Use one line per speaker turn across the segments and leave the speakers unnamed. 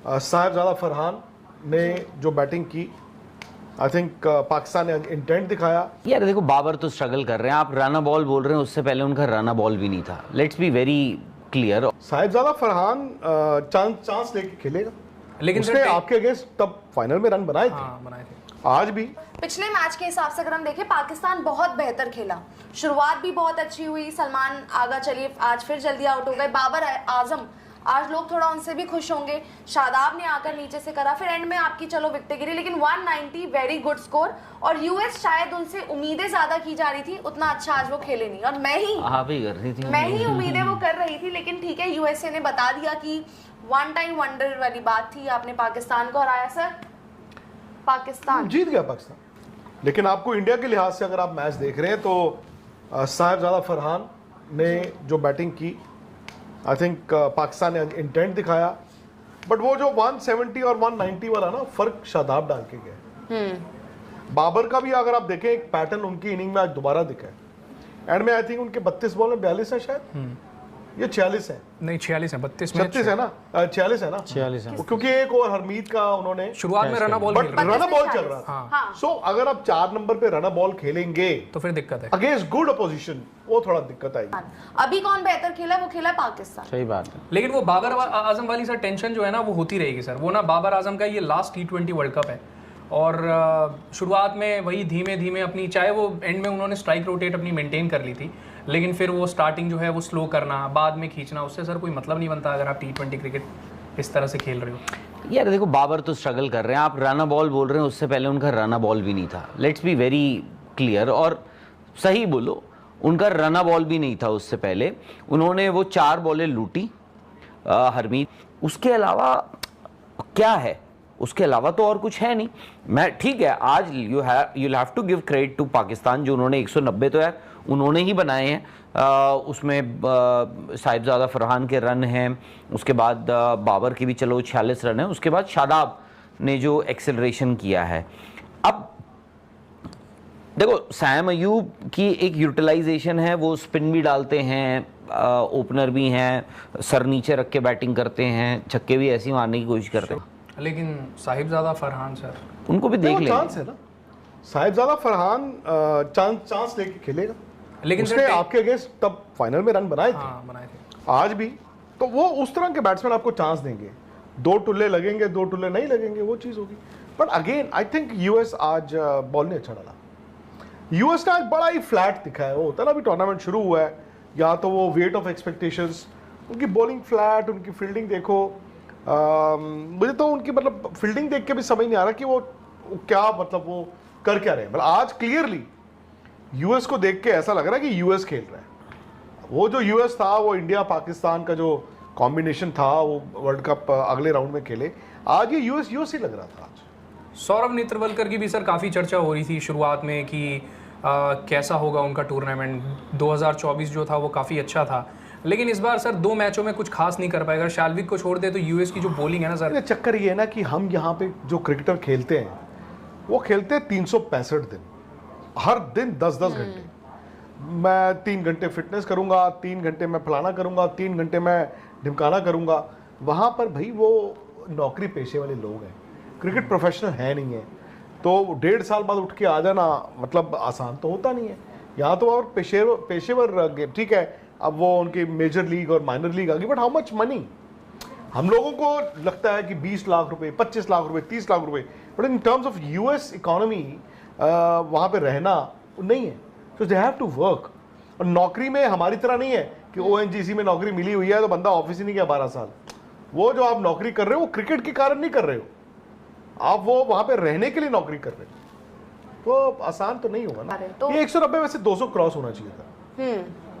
साहिबजादा फरहान ने जो बैटिंग की, आई थिंक पाकिस्तान ने इंटेंट दिखाया।
यार देखो, बाबर तो स्ट्रगल कर रहे हैं, आप राना बॉल बोल रहे हैं, उससे पहले उनका राना बॉल भी नहीं था। Let's be very clear.
Sahibzada Farhan chance लेके खेलेगा,
लेकिन
उसने आपके अगेंस्ट तब फाइनल में रन बनाए थे।
हाँ, बनाए थे।
आज भी
पिछले मैच के हिसाब से अगर हम देखें, पाकिस्तान बहुत बेहतर खेला, शुरुआत भी बहुत अच्छी हुई। सलमान आगा चलिए आज फिर जल्दी आउट हो गए। बाबर आजम, आज लोग थोड़ा उनसे भी खुश होंगे। शादाब ने आकर नीचे से करा, फिर एंड में आपकी चलो विकेटें गिरी, लेकिन 190 वेरी गुड स्कोर। और यूएस शायद उनसे उम्मीदें ज्यादा की जा रही थी, उतना अच्छा आज वो खेले नहीं। और मैं ही उम्मीदें वो कर रही थी, लेकिन ठीक है, यूएसए ने बता दिया कि वन टाइम वंडर वाली बात थी, आपने पाकिस्तान को हराया। सर पाकिस्तान
जीत गया पाकिस्तान, लेकिन आपको इंडिया के लिहाज से अगर आप मैच देख रहे हैं तो साहिबजादा फरहान ने जो बैटिंग की, आई थिंक पाकिस्तान ने इंटेंट दिखाया। बट वो जो 170 और 190 वाला ना फर्क शादाब डाल के गए। बाबर का भी अगर आप देखें एक पैटर्न उनकी इनिंग में आज दोबारा दिखा है। एंड में आई थिंक उनके 32 बॉल में 42 है शायद, ये 46 है,
नहीं 46 है, 32 में
36 है ना, 46 है ना,
46 है।
क्योंकि एक और हरमीत का उन्होंने
शुरुआत में रना बॉल
बट रना बॉल चल रहा था।
हाँ।
सो अगर आप 4 नंबर पे रना बॉल खेलेंगे
तो फिर दिक्कत है।
अगेंस्ट गुड अपोजिशन, वो थोड़ा दिक्कत आएगी।
अभी कौन बेहतर खेला, वो खेला पाकिस्तान।
सही बात है।
लेकिन वो बाबर आजम वाली सर टेंशन जो है ना वो होती रहेगी सर। वो ना बाबर आजम का ये लास्ट T20 वर्ल्ड कप है, और शुरुआत में वही धीमे धीमे अपनी, चाहे वो एंड में उन्होंने स्ट्राइक रोटेट अपनी मेंटेन कर ली थी, लेकिन फिर वो स्टार्टिंग जो है वो स्लो करना, बाद में खींचना, उससे सर कोई मतलब नहीं बनता अगर आप T20 क्रिकेट इस तरह से खेल रहे हो।
यार देखो, बाबर तो स्ट्रगल कर रहे हैं, आप राना बॉल बोल रहे हैं, उससे पहले उनका राना बॉल भी नहीं था। लेट्स बी वेरी क्लियर और सही बोलो, उनका राना बॉल भी नहीं था उससे पहले। उन्होंने वो 4 बॉलें लूटी हरमीत, उसके अलावा क्या है, उसके अलावा तो और कुछ है नहीं। मैं ठीक है, आज you have to give credit to Pakistan, जो उन्होंने 190 तो यार उन्होंने ही बनाए हैं। उसमें साहिबजादा फरहान के रन हैं, उसके बाद बाबर की भी चलो 46 रन है, उसके बाद शादाब ने जो एक्सेलरेशन किया है। अब देखो, सैम अयूब की एक यूटिलाइजेशन है, वो स्पिन भी डालते हैं, ओपनर भी हैं, सर नीचे रख के बैटिंग करते हैं, छक्के भी ऐसे ही मारने की कोशिश करते हैं।
लेकिन साहिबजादा फरहान सर,
उनको भी देख लेंगे।
चांस है ना, साहिबजादा फरहान चांस लेके खेलेगा,
लेकिन
उसने आपके अगेंस्ट तब फाइनल में रन बनाए थे।
हाँ, बनाए थे।
आज भी तो वो उस तरह के बैट्समैन आपको चांस देंगे, 2 टुल्ले लगेंगे, 2 टुल्ले नहीं लगेंगे, वो चीज होगी। But again I think US आज बॉल ने अच्छा डाला। यूएस ने आज बड़ा ही फ्लैट दिखा है। वो होता है ना, अभी टूर्नामेंट शुरू हुआ है, या तो वो वेट ऑफ एक्सपेक्टेशंस, उनकी बॉलिंग फ्लैट, उनकी फील्डिंग देखो। मुझे तो उनकी मतलब फील्डिंग देख के भी समझ नहीं आ रहा कि वो क्या, मतलब वो कर क्या रहे हैं। मतलब आज क्लियरली यूएस को देख के ऐसा लग रहा है कि यूएस खेल रहा है। वो जो यूएस था, वो इंडिया पाकिस्तान का जो कॉम्बिनेशन था, वो वर्ल्ड कप अगले राउंड में खेले, आज ये यूएस ही लग रहा था आज।
सौरभ नेत्रवलकर की भी सर काफ़ी चर्चा हो रही थी शुरुआत में कि कैसा होगा उनका टूर्नामेंट। 2024 जो था वो काफ़ी अच्छा था, लेकिन इस बार सर 2 मैचों में कुछ खास नहीं कर पाए। अगर शाल्विक को छोड़ दे तो यूएस की जो बॉलिंग है ना सर,
चक्कर ये है ना कि हम यहाँ पे जो क्रिकेटर खेलते हैं, वो खेलते हैं 365 दिन, हर दिन 10-10 घंटे। मैं 3 घंटे फिटनेस करूंगा, 3 घंटे मैं फलाना करूंगा, 3 घंटे मैं ढिमकाना करूंगा। वहाँ पर भाई वो नौकरी पेशे वाले लोग हैं, क्रिकेट प्रोफेशनल है नहीं है। तो 1.5 साल बाद उठ के आ जाना मतलब आसान तो होता नहीं है। यहाँ तो और पेशेवर गेम, ठीक है, अब वो उनकी मेजर लीग और माइनर लीग आ गई, बट हाउ मच मनी। हम लोगों को लगता है कि 20 लाख रुपए, 25 लाख रुपए, 30 लाख रुपए, but in terms of US economy वहाँ पे रहना नहीं है। तो दे हैव टू वर्क। और नौकरी में हमारी तरह नहीं है कि ओएनजीसी में नौकरी मिली हुई है तो बंदा ऑफिस ही नहीं गया 12 साल। वो जो आप नौकरी कर रहे हो वो क्रिकेट के कारण नहीं कर रहे हो, आप वो वहाँ पे रहने के लिए नौकरी कर रहे हो। तो आसान तो नहीं होगा ना।
तो
ये 190 में से 200 क्रॉस होना चाहिए था।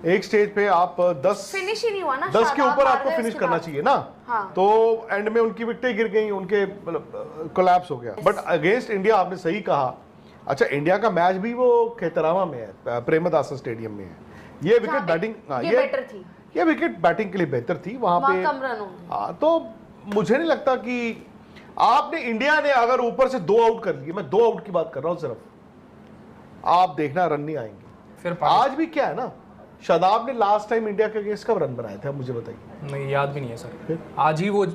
एक स्टेज पे आप 10
फिनिश ही नहीं हुआ ना,
10 के
शादाब
ऊपर
हार
आपको
गए
फिनिश
उसके
करना
बाद।
चाहिए ना।
हाँ।
तो एंड में उनकी विकेटें गिर गई, उनके मतलब कोलैप्स हो गया। बट अगेंस्ट इंडिया आपने सही कहा। अच्छा, इंडिया का मैच भी वो खेतरामा में है, प्रेमदासा स्टेडियम में है। ये विकेट बैटिंग,
ये बेटर थी,
ये विकेट बैटिंग के लिए बेहतर थी वहां पे।
कम रन होंगे।
हाँ, तो मुझे नहीं लगता कि आपने, इंडिया ने अगर ऊपर से 2 आउट कर लिए, मैं 2 आउट की बात कर रहा हूं सिर्फ, आप देखना रन नहीं आएंगे।
फिर
आज भी क्या है ना, शादाब ने लास्ट टाइम इंडिया के अगेंस्ट कब रन बनाए थे, आप मुझे बताइए।
नहीं, याद भी नहीं है सर। आज ही वो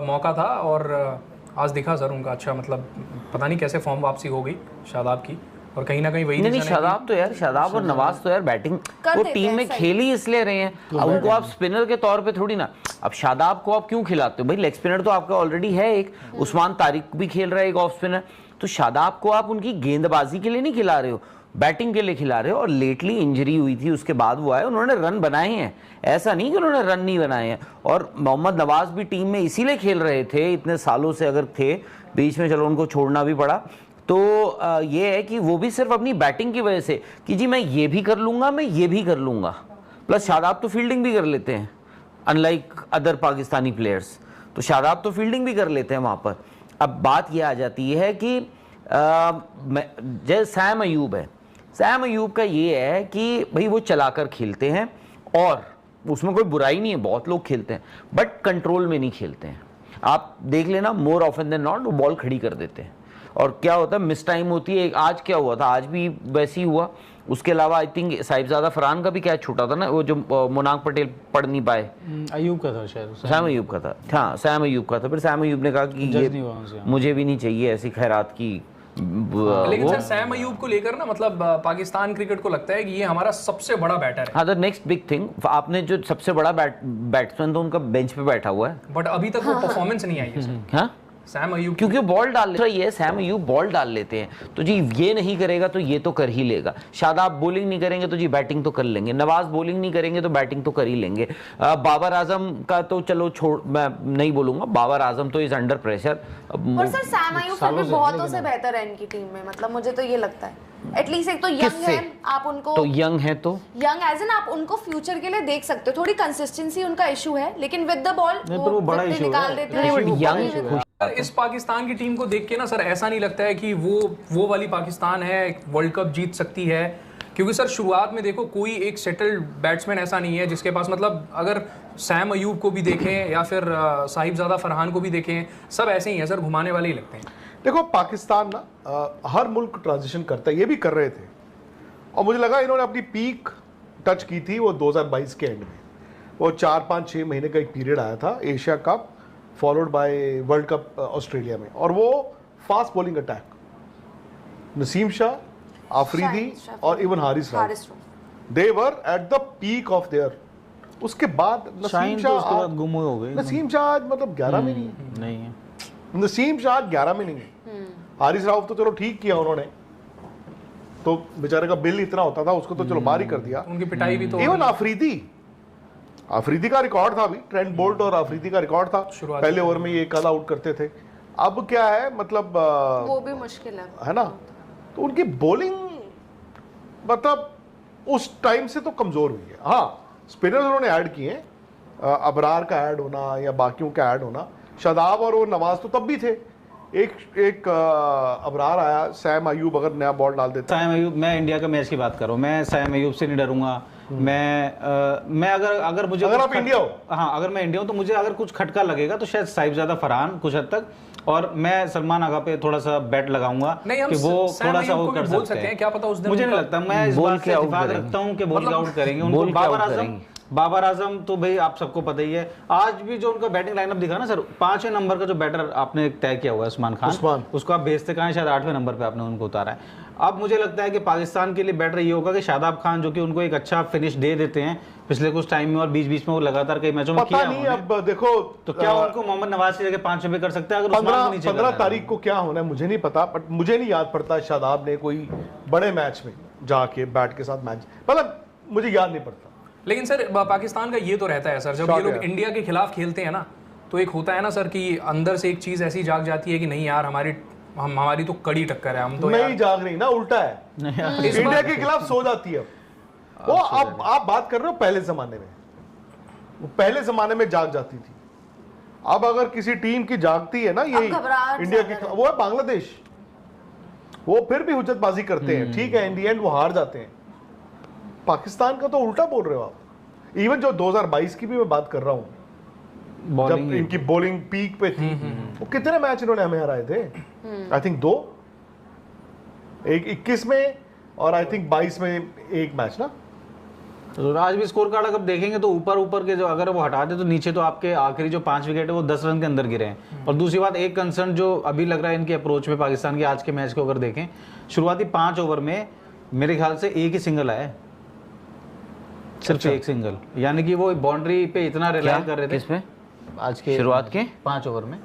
मौका था और आज दिखा सर उनका अच्छा, मतलब पता नहीं कैसे फॉर्म वापसी हो गई शादाब की, और कहीं ना कहीं वही
नहीं शादाब तो यार, शादाब और नवाज तो यार बैटिंग वो टीम में खेल ही इसलिए रहे हैं। अब उनको आप स्पिनर के तौर पे थोड़ी ना, अब शादाब को आप क्यों खिलाते हो भाई, लेग स्पिनर तो आपका ऑलरेडी है एक, उस्मान तारिक भी खेल रहा है एक ऑफ स्पिनर, तो शादाब को आप उनकी गेंदबाजी के लिए नहीं खिला रहे हो, बैटिंग के लिए खिला रहे हो। और लेटली इंजरी हुई थी, उसके बाद वो आए, उन्होंने रन बनाए हैं, ऐसा नहीं कि उन्होंने रन नहीं बनाए हैं। और मोहम्मद नवाज भी टीम में इसीलिए खेल रहे थे इतने सालों से, अगर थे बीच में चलो उनको छोड़ना भी पड़ा, तो ये है कि वो भी सिर्फ अपनी बैटिंग की वजह से कि जी मैं ये भी कर लूंगा, मैं ये भी कर लूंगा, प्लस शादाब तो फील्डिंग भी कर लेते हैं अनलाइक अदर पाकिस्तानी प्लेयर्स, तो शादाब तो फील्डिंग भी कर लेते हैं वहाँ पर। अब बात ये आ जाती है कि जैसे सैम अयूब है, सैम अयूब का ये है कि भाई वो चलाकर खेलते हैं और उसमें कोई बुराई नहीं है, बहुत लोग खेलते हैं, बट कंट्रोल में नहीं खेलते हैं। आप देख लेना, मोर ऑफन देन नॉट वो बॉल खड़ी कर देते हैं, और क्या होता है मिस टाइम होती है। आज क्या हुआ था, आज भी वैसे ही हुआ। उसके अलावा आई थिंक साहिबजादा फरहान का भी कैच छूटा था ना, वो जो मोनाक पटेल पढ़ नहीं पाए,
अयूब का था शायद,
सैम अयूब का था, हाँ सैम अयूब का था। फिर सैम अयूब ने कहा कि ये मुझे भी नहीं चाहिए ऐसी खैरात की।
लेकिन सर सैम अयूब को लेकर ना, मतलब पाकिस्तान क्रिकेट को लगता है कि ये हमारा सबसे बड़ा बैटर है।
हाँ, द नेक्स्ट बिग थिंग, आपने जो सबसे बड़ा बैट्समैन तो उनका बेंच पे बैठा हुआ है,
बट अभी तक वो परफॉर्मेंस नहीं आई है सर।
हाँ
सैम अयूब
क्योंकि बॉल डाल लेते हैं, सैम अयूब बॉल डाल लेते हैं, तो जी ये नहीं करेगा तो ये तो कर ही लेगा। शादाब बॉलिंग नहीं करेंगे तो जी बैटिंग तो कर लेंगे, नवाज बॉलिंग नहीं करेंगे तो बैटिंग तो कर ही लेंगे। बाबर आजम का तो चलो छोड़, मैं नहीं बोलूंगा, बाबर आजम तो इज अंडर प्रेशर।
और सर सैम अयूब फिर भी बहुतों से बेहतर है इनकी टीम में, मतलब मुझे तो ये लगता है। एटलीस्ट एक तो यंग है, आप उनको
तो यंग है, तो
यंग एज एन आप उनको फ्यूचर के लिए देख सकते हो। थोड़ी कंसिस्टेंसी उनका इशू है, लेकिन विद द बॉल
वो बड़ा इशू
निकाल देते हैं।
यंग
इस पाकिस्तान की टीम को देख के ना सर ऐसा नहीं लगता है कि वो वाली पाकिस्तान है, वर्ल्ड कप जीत सकती है, क्योंकि सर शुरुआत में देखो कोई एक सेटल्ड बैट्समैन ऐसा नहीं है जिसके पास, मतलब अगर सैम अयूब को भी देखें या फिर साहिबजादा फरहान को भी देखें, सब ऐसे ही हैं सर, घुमाने वाले ही लगते हैं।
देखो पाकिस्तान ना हर मुल्क ट्रांजिशन करता है, ये भी कर रहे थे, और मुझे लगा इन्होंने अपनी पीक टच की थी वो 2022 के एंड में। वो 4-5-6 महीने का एक पीरियड आया था, Asia cup followed by world cup Australia में, और वो fast bowling attack, Naseem Shah, Afridi और even Haris Rauf, they were at the peak of their. उसके बाद नसीम शाह
गुम हो गए,
नसीम शाह मतलब 11 में नहीं
है,
नसीम शाह 11 में नहीं है। हारिस राव तो चलो ठीक किया उन्होंने, तो बेचारे का बिल इतना होता था, उसको तो चलो बाहर ही कर दिया,
उनकी पिटाई भी तो।
इवन आफरीदी का रिकॉर्ड था अभी, ट्रेंट बोल्ट और आफरीदी का रिकॉर्ड था, पहले ओवर में ये एक आधा आउट करते थे। अब क्या है, मतलब
वो भी मुश्किल है
ना, तो उनकी बॉलिंग मतलब उस टाइम से तो कमजोर हुई है। हाँ स्पिनर उन्होंने ऐड किए, अबरार का ऐड होना या बाकियों का ऐड होना, शादाब और वो नवाज तो तब भी थे, एक अबरार आया, सैम अयूब अगर नया बॉल डाल देता।
सैम अयूब, मैं इंडिया का मैच की बात कर रहा हूँ, मैं सैम अयूब से नहीं डरूंगा। मैं अगर मुझे,
अगर आप इंडिया हो,
हाँ अगर मैं इंडिया हूँ तो मुझे अगर कुछ खटका लगेगा तो शायद साहिबजादा फरहान कुछ हद तक, और मैं सलमान आगा पे थोड़ा सा बैट लगाऊंगा कि वो थोड़ा सा वो कर सकते हैं,
क्या पता उस दिन।
मुझे नहीं लगता, मैं इस बात से इत्तेफाक रखता हूँ कि बॉल आउट करेंगे उनको। बाबर आजम तो भाई आप सबको पता ही है, आज भी जो उनका बैटिंग लाइनअप दिखा ना सर, 5वें नंबर का जो बैटर आपने तय किया हुआ है उस्मान खान, उसको आप भेजते कहाँ, शायद 8वें नंबर पे आपने उनको उतारा है। अब मुझे लगता है कि पाकिस्तान के लिए बैटर ये होगा कि शादाब खान, जो कि उनको एक अच्छा फिनिश दे देते हैं पिछले कुछ टाइम में, और बीच बीच में वो लगातार कई मैचों में किया
नहीं। अब देखो
तो क्या उनको मोहम्मद नवाज की जगह 5 पे कर सकते हैं, अगर
15 तारीख को क्या होना है मुझे नहीं पता, बट मुझे नहीं याद पड़ता शादाब ने कोई बड़े मैच में जाके बैट के साथ मैच, मतलब मुझे याद नहीं पड़ता।
लेकिन सर पाकिस्तान का ये तो रहता है सर, जब ये लोग इंडिया के खिलाफ खेलते हैं ना, तो एक होता है ना सर कि अंदर से एक चीज ऐसी जाग जाती है कि नहीं यार हमारी तो कड़ी टक्कर है, हम तो
नहीं जाग रही ना, उल्टा है, इंडिया के खिलाफ सो जाती है वो। अब आप बात कर रहे हो पहले जमाने में, वो पहले जमाने में जाग जाती थी, अब अगर किसी टीम की जागती है ना यही इंडिया के, वो है बांग्लादेश, वो फिर भी हुज्जतबाजी करते हैं, ठीक है, इन दी एंड वो हार जाते हैं। पाकिस्तान का तो उल्टा बोल रहे हो आप। इवन जो 2022 की भी मैं बात कर रहा हूं, जब इनकी बॉलिंग पीक पे थी, वो कितने मैच इन्होंने हमें हराए थे, आई थिंक 2, एक 21 में और आई थिंक 22 में एक मैच ना,
तो आज भी स्कोर कार्ड अगर देखेंगे तो ऊपर के जो अगर वो हटा दे तो नीचे तो आपके आखिरी जो 5 विकेट है वो 10 रन के अंदर गिरे हैं। और दूसरी बात, एक कंसर्न जो अभी लग रहा है इनकी अप्रोच में पाकिस्तान के आज के मैच को अगर देखें, शुरुआती 5 ओवर में मेरे ख्याल से एक ही सिंगल आया है, सिर्फ एक सिंगल, यानी कि वो बाउंड्री पे इतना रिलाई कर रहे थे
किसमें
आज के
शुरुआत के
5 ओवर में।